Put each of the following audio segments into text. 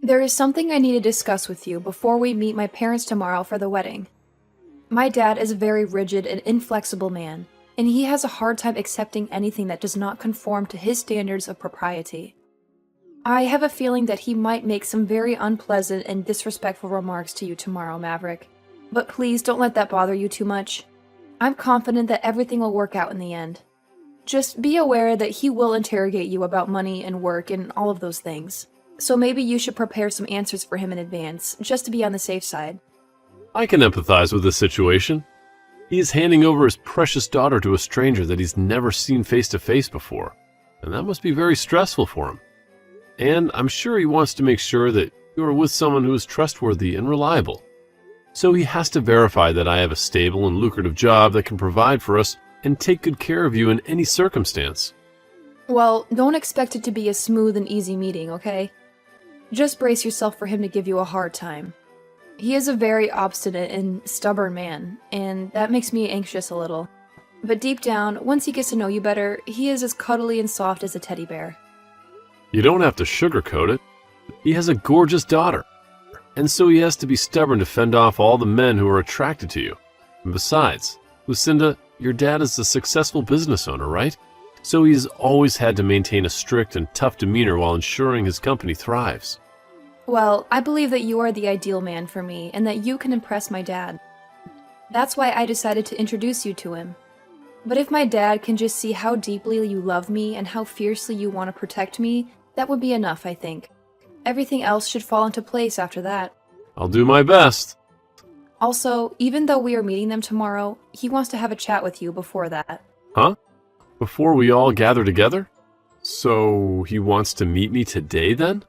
There is something I need to discuss with you before we meet my parents tomorrow for the wedding. My dad is a very rigid and inflexible man, and he has a hard time accepting anything that does not conform to his standards of propriety. I have a feeling that he might make some very unpleasant and disrespectful remarks to you tomorrow, Maverick. But please don't let that bother you too much. I'm confident that everything will work out in the end. Just be aware that he will interrogate you about money and work and all of those things. So maybe you should prepare some answers for him in advance, just to be on the safe side. I can empathize with this situation. He is handing over his precious daughter to a stranger that he's never seen face to face before, and that must be very stressful for him. And I'm sure he wants to make sure that you are with someone who is trustworthy and reliable. So he has to verify that I have a stable and lucrative job that can provide for us and take good care of you in any circumstance. Well, don't expect it to be a smooth and easy meeting, okay? Just brace yourself for him to give you a hard time. He is a very obstinate and stubborn man, and that makes me anxious a little. But deep down, once he gets to know you better, he is as cuddly and soft as a teddy bear. You don't have to sugarcoat it. He has a gorgeous daughter, and so he has to be stubborn to fend off all the men who are attracted to you. And besides, Lucinda, your dad is a successful business owner, right? So he's always had to maintain a strict and tough demeanor while ensuring his company thrives. Well, I believe that you are the ideal man for me, and that you can impress my dad. That's why I decided to introduce you to him. But if my dad can just see how deeply you love me and how fiercely you want to protect me, that would be enough, I think. Everything else should fall into place after that. I'll do my best. Also, even though we are meeting them tomorrow, he wants to have a chat with you before that. Huh? Before we all gather together? So he wants to meet me today then?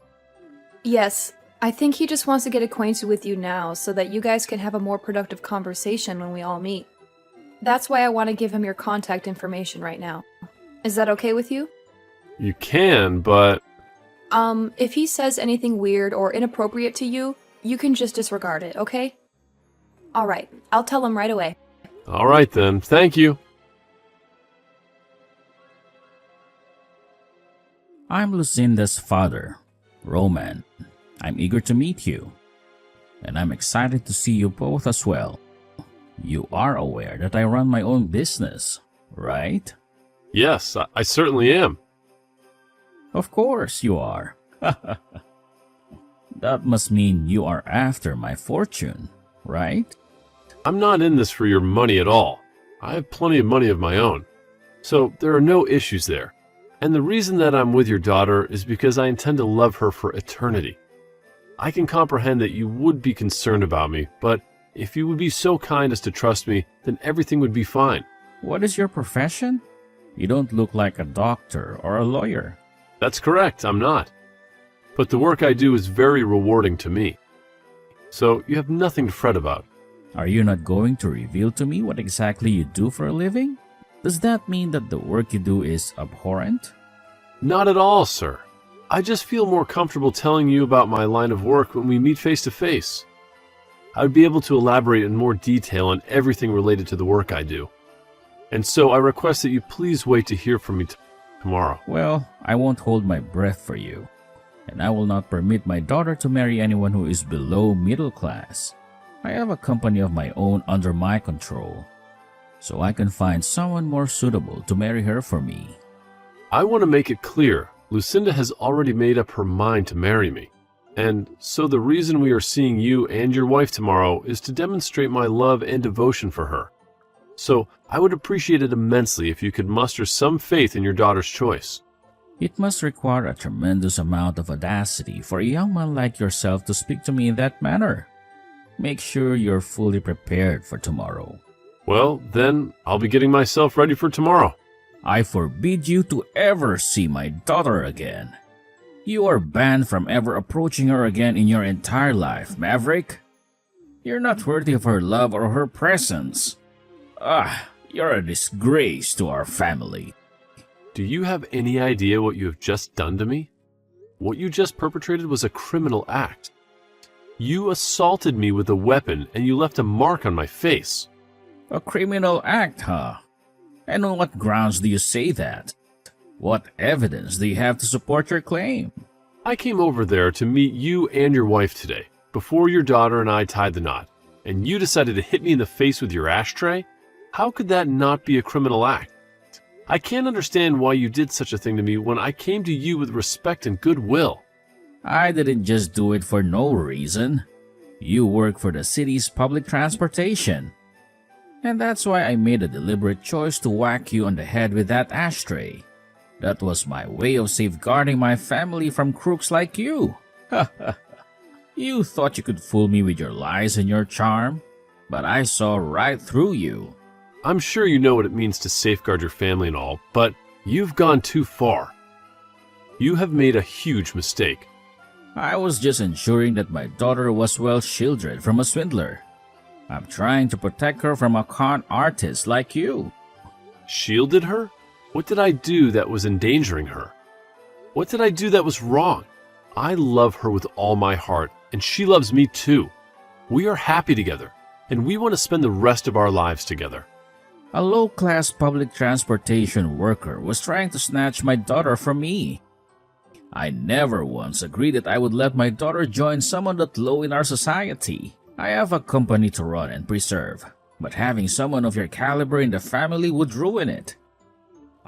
Yes, I think he just wants to get acquainted with you now so that you guys can have a more productive conversation when we all meet. That's why I want to give him your contact information right now. Is that okay with you? You can, but... If he says anything weird or inappropriate to you, you can just disregard it, okay? Alright, I'll tell him right away. Alright then, thank you. I'm Lucinda's father, Roman. I'm eager to meet you, and I'm excited to see you both as well. You are aware that I run my own business, right? Yes, I certainly am. Of course you are. That must mean you are after my fortune, right? I'm not in this for your money at all. I have plenty of money of my own. So there are no issues there. And the reason that I'm with your daughter is because I intend to love her for eternity. I can comprehend that you would be concerned about me, but if you would be so kind as to trust me, then everything would be fine. What is your profession? You don't look like a doctor or a lawyer. That's correct, I'm not. But the work I do is very rewarding to me. So you have nothing to fret about. Are you not going to reveal to me what exactly you do for a living? Does that mean that the work you do is abhorrent? Not at all, sir. I just feel more comfortable telling you about my line of work when we meet face to face. I would be able to elaborate in more detail on everything related to the work I do. And so I request that you please wait to hear from me tomorrow. Well, I won't hold my breath for you, and I will not permit my daughter to marry anyone who is below middle class. I have a company of my own under my control, so I can find someone more suitable to marry her for me. I want to make it clear, Lucinda has already made up her mind to marry me. And so the reason we are seeing you and your wife tomorrow is to demonstrate my love and devotion for her. So I would appreciate it immensely if you could muster some faith in your daughter's choice. It must require a tremendous amount of audacity for a young man like yourself to speak to me in that manner. Make sure you're fully prepared for tomorrow. Well, then I'll be getting myself ready for tomorrow. I forbid you to ever see my daughter again. You are banned from ever approaching her again in your entire life, Maverick. You're not worthy of her love or her presence. You're a disgrace to our family. Do you have any idea what you have just done to me? What you just perpetrated was a criminal act. You assaulted me with a weapon and you left a mark on my face. A criminal act, huh? And on what grounds do you say that? What evidence do you have to support your claim? I came over there to meet you and your wife today, before your daughter and I tied the knot, and you decided to hit me in the face with your ashtray? How could that not be a criminal act? I can't understand why you did such a thing to me when I came to you with respect and goodwill. I didn't just do it for no reason. You work for the city's public transportation. And that's why I made a deliberate choice to whack you on the head with that ashtray. That was my way of safeguarding my family from crooks like you. You thought you could fool me with your lies and your charm, but I saw right through you. I'm sure you know what it means to safeguard your family and all, but you've gone too far. You have made a huge mistake. I was just ensuring that my daughter was well shielded from a swindler. I'm trying to protect her from a con artist like you. Shielded her? What did I do that was endangering her? What did I do that was wrong? I love her with all my heart, and she loves me too. We are happy together, and we want to spend the rest of our lives together. A low-class public transportation worker was trying to snatch my daughter from me. I never once agreed that I would let my daughter join someone that low in our society. I have a company to run and preserve, but having someone of your caliber in the family would ruin it.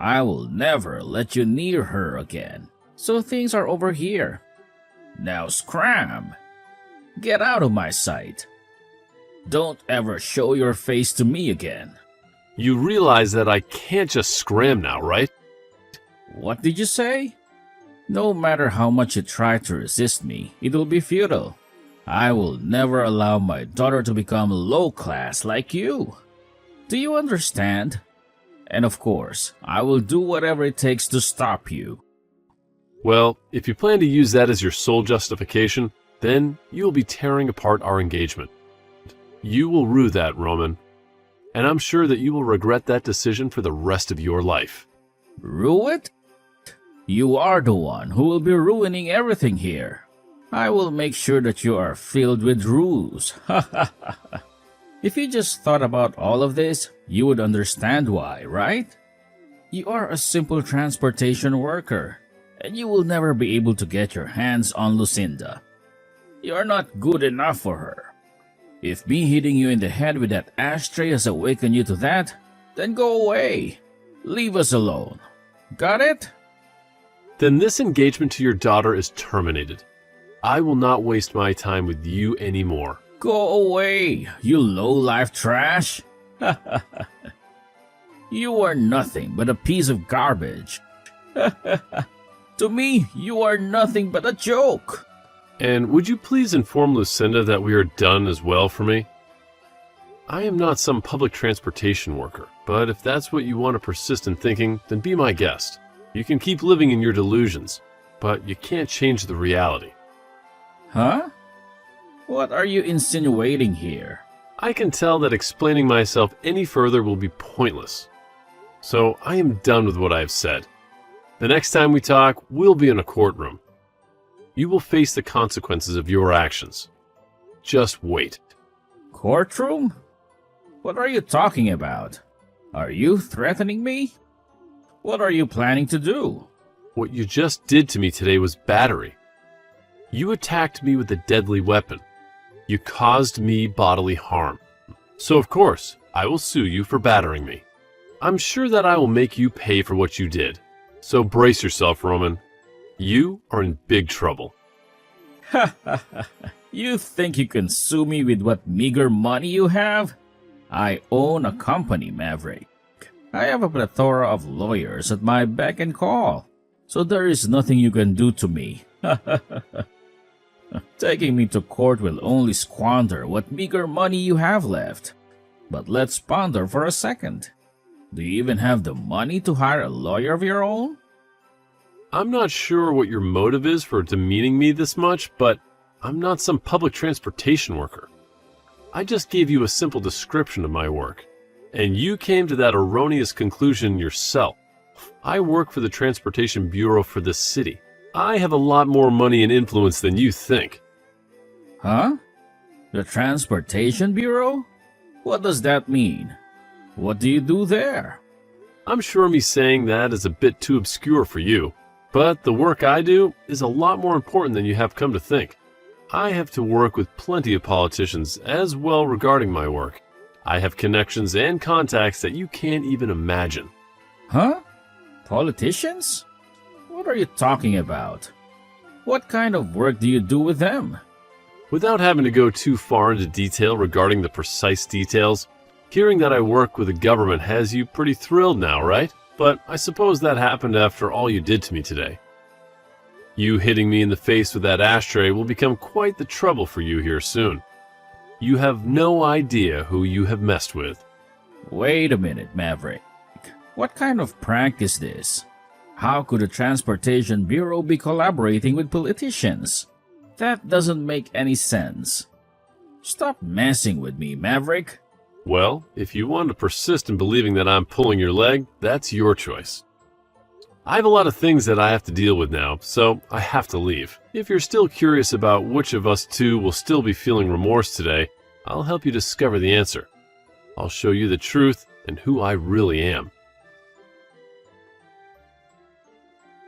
I will never let you near her again, so things are over here. Now scram! Get out of my sight. Don't ever show your face to me again. You realize that I can't just scram now, right? What did you say? No matter how much you try to resist me, it will be futile. I will never allow my daughter to become low class like you. Do you understand? And of course, I will do whatever it takes to stop you. Well, if you plan to use that as your sole justification, then you will be tearing apart our engagement. You will rue that, Roman. And I'm sure that you will regret that decision for the rest of your life. Rue it? You are the one who will be ruining everything here. I will make sure that you are filled with ruse. If you just thought about all of this, you would understand why, right? You are a simple transportation worker, and you will never be able to get your hands on Lucinda. You are not good enough for her. If me hitting you in the head with that ashtray has awakened you to that, then go away. Leave us alone. Got it? Then this engagement to your daughter is terminated. I will not waste my time with you anymore. Go away, you low-life trash. You are nothing but a piece of garbage. To me, you are nothing but a joke. And would you please inform Lucinda that we are done as well for me? I am not some public transportation worker, but if that's what you want to persist in thinking, then be my guest. You can keep living in your delusions, but you can't change the reality. Huh? What are you insinuating here? I can tell that explaining myself any further will be pointless. So I am done with what I have said. The next time we talk, we'll be in a courtroom. You will face the consequences of your actions. Just wait. Courtroom? What are you talking about? Are you threatening me? What are you planning to do? What you just did to me today was battery. You attacked me with a deadly weapon. You caused me bodily harm. So of course, I will sue you for battering me. I'm sure that I will make you pay for what you did. So brace yourself, Roman. You are in big trouble. You think you can sue me with what meager money you have? I own a company, Maverick. I have a plethora of lawyers at my beck and call, so there is nothing you can do to me. Taking me to court will only squander what meager money you have left. But let's ponder for a second. Do you even have the money to hire a lawyer of your own? I'm not sure what your motive is for demeaning me this much, but I'm not some public transportation worker. I just gave you a simple description of my work, and you came to that erroneous conclusion yourself. I work for the Transportation Bureau for this city. I have a lot more money and influence than you think. Huh? The Transportation Bureau? What does that mean? What do you do there? I'm sure me saying that is a bit too obscure for you. But the work I do is a lot more important than you have come to think. I have to work with plenty of politicians as well regarding my work. I have connections and contacts that you can't even imagine. Huh? Politicians? What are you talking about? What kind of work do you do with them? Without having to go too far into detail regarding the precise details, hearing that I work with the government has you pretty thrilled now, right? But I suppose that happened after all you did to me today. You hitting me in the face with that ashtray will become quite the trouble for you here soon. You have no idea who you have messed with. Wait a minute, Maverick. What kind of prank is this? How could the Transportation Bureau be collaborating with politicians? That doesn't make any sense. Stop messing with me, Maverick. Well, if you want to persist in believing that I'm pulling your leg, that's your choice. I have a lot of things that I have to deal with now, so I have to leave. If you're still curious about which of us two will still be feeling remorse today, I'll help you discover the answer. I'll show you the truth and who I really am.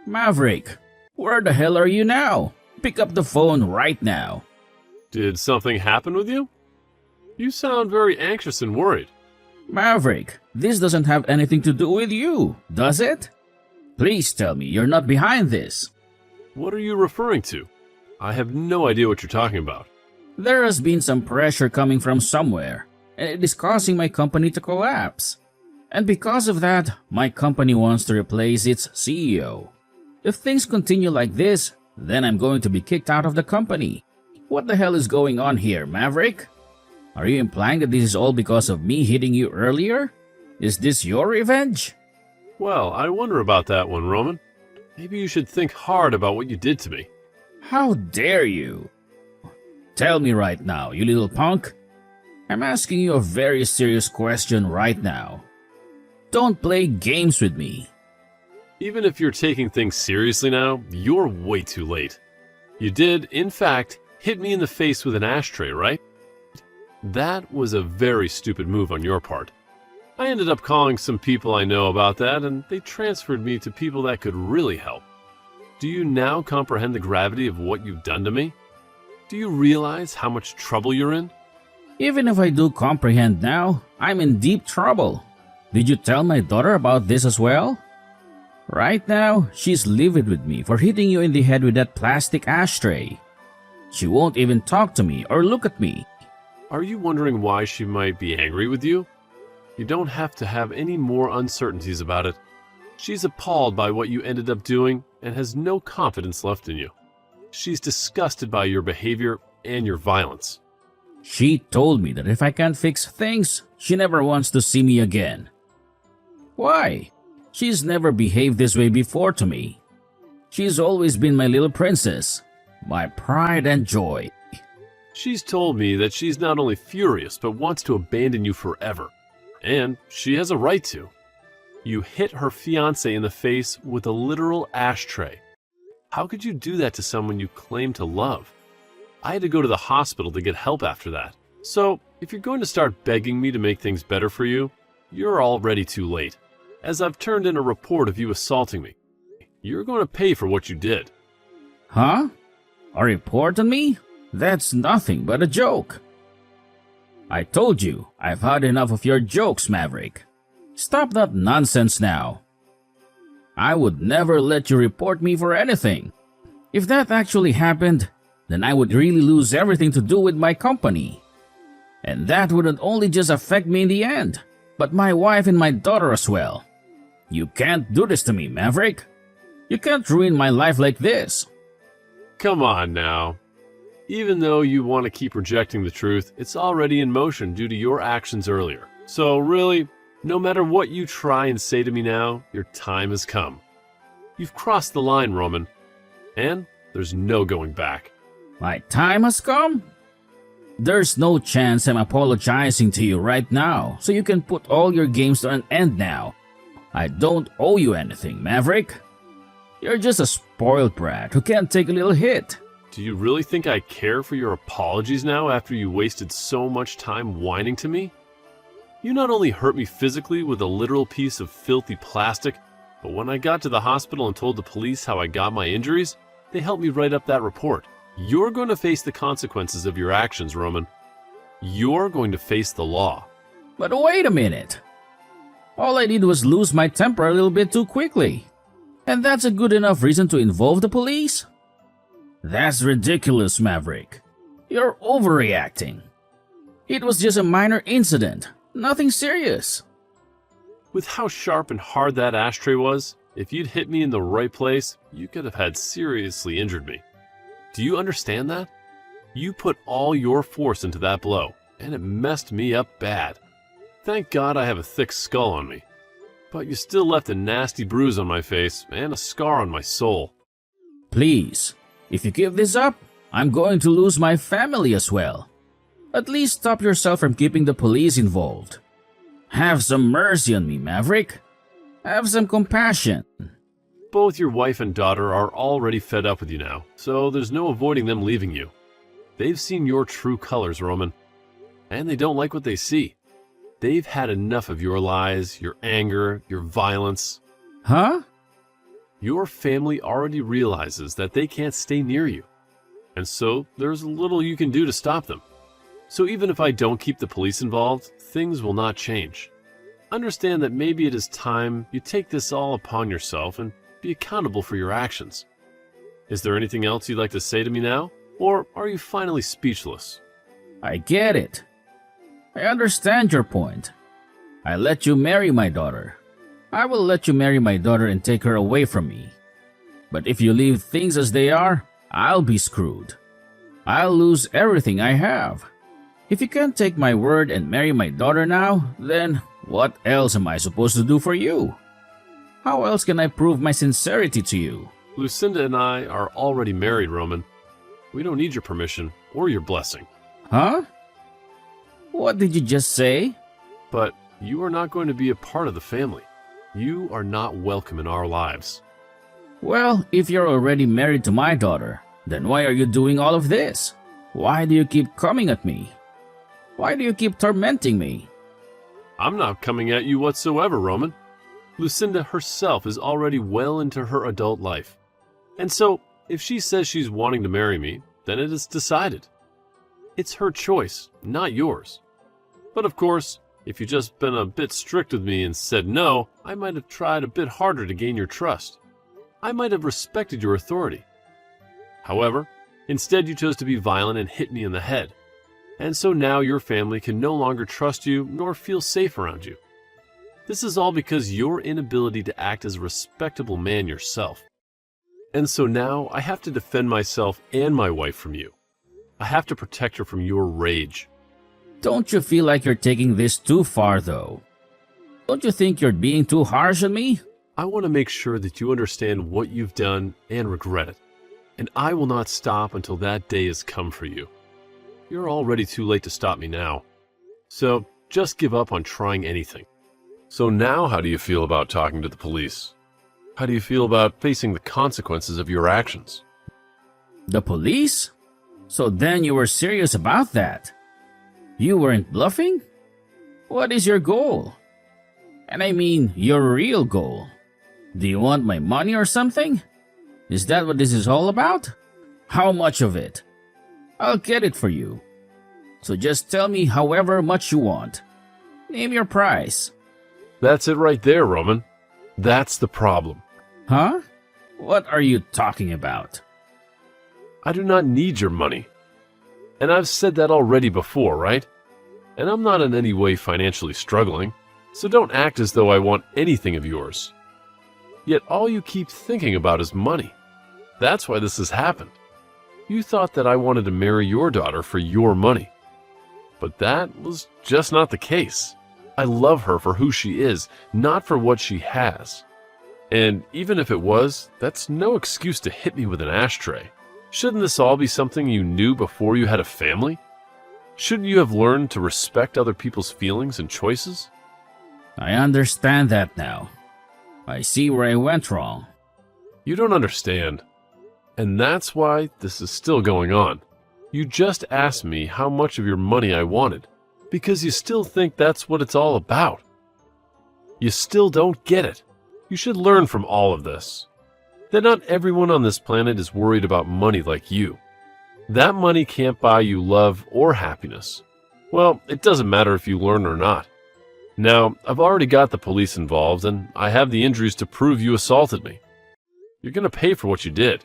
Maverick, where the hell are you now? Pick up the phone right now. Did something happen with you? You sound very anxious and worried. Maverick, this doesn't have anything to do with you, does it? Please tell me you're not behind this. What are you referring to? I have no idea what you're talking about. There has been some pressure coming from somewhere, and it is causing my company to collapse. And because of that, my company wants to replace its CEO. If things continue like this, then I'm going to be kicked out of the company. What the hell is going on here, Maverick? Are you implying that this is all because of me hitting you earlier? Is this your revenge? Well, I wonder about that one, Roman. Maybe you should think hard about what you did to me. How dare you? Tell me right now, you little punk. I'm asking you a very serious question right now. Don't play games with me. Even if you're taking things seriously now, you're way too late. You did, in fact, hit me in the face with an ashtray, right? That was a very stupid move on your part. I ended up calling some people I know about that, and they transferred me to people that could really help. Do you now comprehend the gravity of what you've done to me? Do you realize how much trouble you're in? Even if I do comprehend now, I'm in deep trouble. Did you tell my daughter about this as well? Right now, she's livid with me for hitting you in the head with that plastic ashtray. She won't even talk to me or look at me. Are you wondering why she might be angry with you? You don't have to have any more uncertainties about it. She's appalled by what you ended up doing and has no confidence left in you. She's disgusted by your behavior and your violence. She told me that if I can't fix things, she never wants to see me again. Why? She's never behaved this way before to me. She's always been my little princess, my pride and joy. She's told me that she's not only furious but wants to abandon you forever. And she has a right to. You hit her fiancé in the face with a literal ashtray. How could you do that to someone you claim to love? I had to go to the hospital to get help after that. So, if you're going to start begging me to make things better for you, you're already too late. As I've turned in a report of you assaulting me, you're going to pay for what you did. Huh? A report on me? That's nothing but a joke. I told you, I've had enough of your jokes, Maverick. Stop that nonsense now. I would never let you report me for anything. If that actually happened, then I would really lose everything to do with my company. And that wouldn't only just affect me in the end, but my wife and my daughter as well. You can't do this to me, Maverick. You can't ruin my life like this. Come on now. Even though you want to keep rejecting the truth, it's already in motion due to your actions earlier. So really, no matter what you try and say to me now, your time has come. You've crossed the line, Roman, and there's no going back. My time has come? There's no chance I'm apologizing to you right now, so you can put all your games to an end now. I don't owe you anything, Maverick. You're just a spoiled brat who can't take a little hit. Do you really think I care for your apologies now after you wasted so much time whining to me? You not only hurt me physically with a literal piece of filthy plastic, But when I got to the hospital and told the police how I got my injuries, they helped me write up that report. You're going to face the consequences of your actions, Roman. You're going to face the law. But wait a minute. All I did was lose my temper a little bit too quickly. And that's a good enough reason to involve the police? That's ridiculous, Maverick. You're overreacting. It was just a minor incident, nothing serious. With how sharp and hard that ashtray was, if you'd hit me in the right place, you could have had seriously injured me. Do you understand that? You put all your force into that blow, and it messed me up bad. Thank God I have a thick skull on me. But you still left a nasty bruise on my face and a scar on my soul. Please, if you give this up, I'm going to lose my family as well. At least stop yourself from keeping the police involved. Have some mercy on me, Maverick. Have some compassion. Both your wife and daughter are already fed up with you now, so there's no avoiding them leaving you. They've seen your true colors, Roman, and they don't like what they see. They've had enough of your lies, your anger, your violence. Huh? Your family already realizes that they can't stay near you, and so there's little you can do to stop them. So even if I don't keep the police involved, things will not change. Understand that maybe it is time you take this all upon yourself and be accountable for your actions. Is there anything else you'd like to say to me now? Or are you finally speechless? I get it. I understand your point. I let you marry my daughter. I will let you marry my daughter and take her away from me. But if you leave things as they are, I'll be screwed. I'll lose everything I have. If you can't take my word and marry my daughter now, then what else am I supposed to do for you? How else can I prove my sincerity to you? Lucinda and I are already married, Roman. We don't need your permission or your blessing. Huh? What did you just say? But you are not going to be a part of the family. You are not welcome in our lives. Well, if you're already married to my daughter, then why are you doing all of this? Why do you keep coming at me? Why do you keep tormenting me? I'm not coming at you whatsoever, Roman. Lucinda herself is already well into her adult life. And so, if she says she's wanting to marry me, then it is decided. It's her choice, not yours. But of course, if you'd just been a bit strict with me and said no, I might have tried a bit harder to gain your trust. I might have respected your authority. However, instead you chose to be violent and hit me in the head. And so now your family can no longer trust you nor feel safe around you. This is all because your inability to act as a respectable man yourself. And so now I have to defend myself and my wife from you. I have to protect her from your rage. Don't you feel like you're taking this too far, though? Don't you think you're being too harsh on me? I want to make sure that you understand what you've done and regret it. And I will not stop until that day has come for you. You're already too late to stop me now. So just give up on trying anything. So now how do you feel about talking to the police? How do you feel about facing the consequences of your actions? The police? So then you were serious about that? You weren't bluffing? What is your goal? And I mean your real goal. Do you want my money or something? Is that what this is all about? How much of it? I'll get it for you. So just tell me however much you want. Name your price. That's it right there, Roman. That's the problem. Huh? What are you talking about? I do not need your money. And I've said that already before, right? And I'm not in any way financially struggling, so don't act as though I want anything of yours. Yet all you keep thinking about is money. That's why this has happened. You thought that I wanted to marry your daughter for your money. But that was just not the case. I love her for who she is, not for what she has. And even if it was, that's no excuse to hit me with an ashtray. Shouldn't this all be something you knew before you had a family? Shouldn't you have learned to respect other people's feelings and choices? I understand that now. I see where I went wrong. You don't understand. And that's why this is still going on. You just asked me how much of your money I wanted, because you still think that's what it's all about. You still don't get it. You should learn from all of this that not everyone on this planet is worried about money like you. That money can't buy you love or happiness. Well, it doesn't matter if you learn or not. Now, I've already got the police involved, and I have the injuries to prove you assaulted me. You're going to pay for what you did.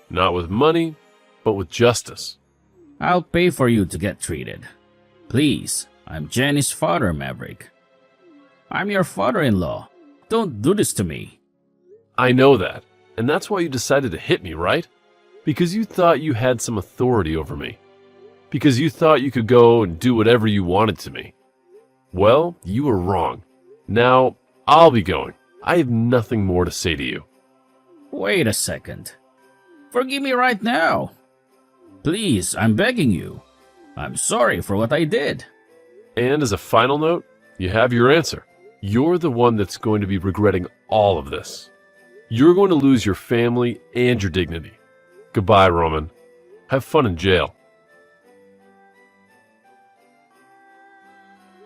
Not with money, but with justice. I'll pay for you to get treated. Please, I'm Jenny's father, Maverick. I'm your father-in-law. Don't do this to me. I know that, and that's why you decided to hit me, right? Because you thought you had some authority over me. Because you thought you could go and do whatever you wanted to me. Well, you were wrong. Now, I'll be going. I have nothing more to say to you. Wait a second. Forgive me right now. Please, I'm begging you. I'm sorry for what I did. And as a final note, you have your answer. You're the one that's going to be regretting all of this. You're going to lose your family and your dignity. Goodbye, Roman. Have fun in jail.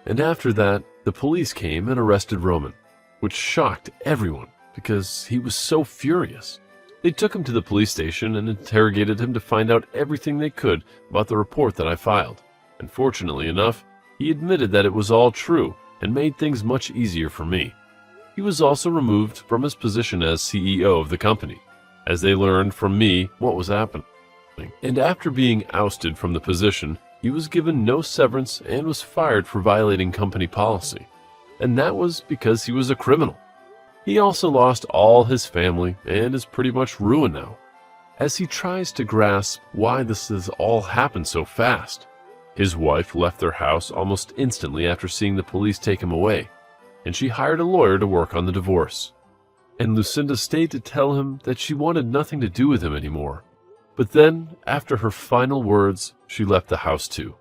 And after that, the police came and arrested Roman, which shocked everyone because he was so furious. They took him to the police station and interrogated him to find out everything they could about the report that I filed. And fortunately enough, he admitted that it was all true and made things much easier for me. He was also removed from his position as CEO of the company, as they learned from me what was happening. And after being ousted from the position, he was given no severance and was fired for violating company policy. And that was because he was a criminal. He also lost all his family and is pretty much ruined now, as he tries to grasp why this has all happened so fast. His wife left their house almost instantly after seeing the police take him away, and she hired a lawyer to work on the divorce. And Lucinda stayed to tell him that she wanted nothing to do with him anymore. But then, after her final words, she left the house too.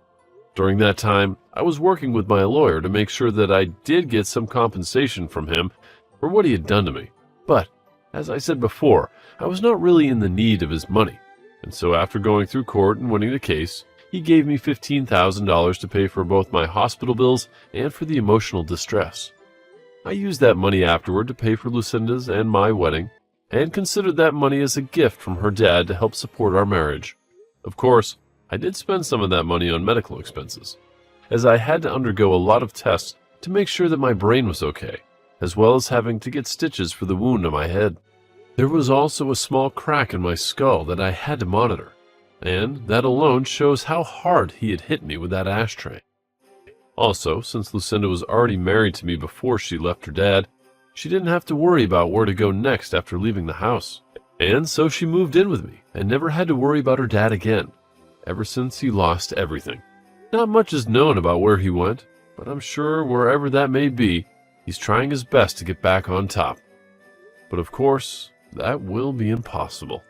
During that time, I was working with my lawyer to make sure that I did get some compensation from him for what he had done to me. But, as I said before, I was not really in the need of his money. And so after going through court and winning the case, he gave me $15,000 to pay for both my hospital bills and for the emotional distress. I used that money afterward to pay for Lucinda's and my wedding, and considered that money as a gift from her dad to help support our marriage. Of course, I did spend some of that money on medical expenses, as I had to undergo a lot of tests to make sure that my brain was okay, as well as having to get stitches for the wound on my head. There was also a small crack in my skull that I had to monitor, and that alone shows how hard he had hit me with that ashtray. Also, since Lucinda was already married to me before she left her dad, she didn't have to worry about where to go next after leaving the house. And so she moved in with me and never had to worry about her dad again, ever since he lost everything. Not much is known about where he went, but I'm sure wherever that may be, he's trying his best to get back on top. But of course, that will be impossible.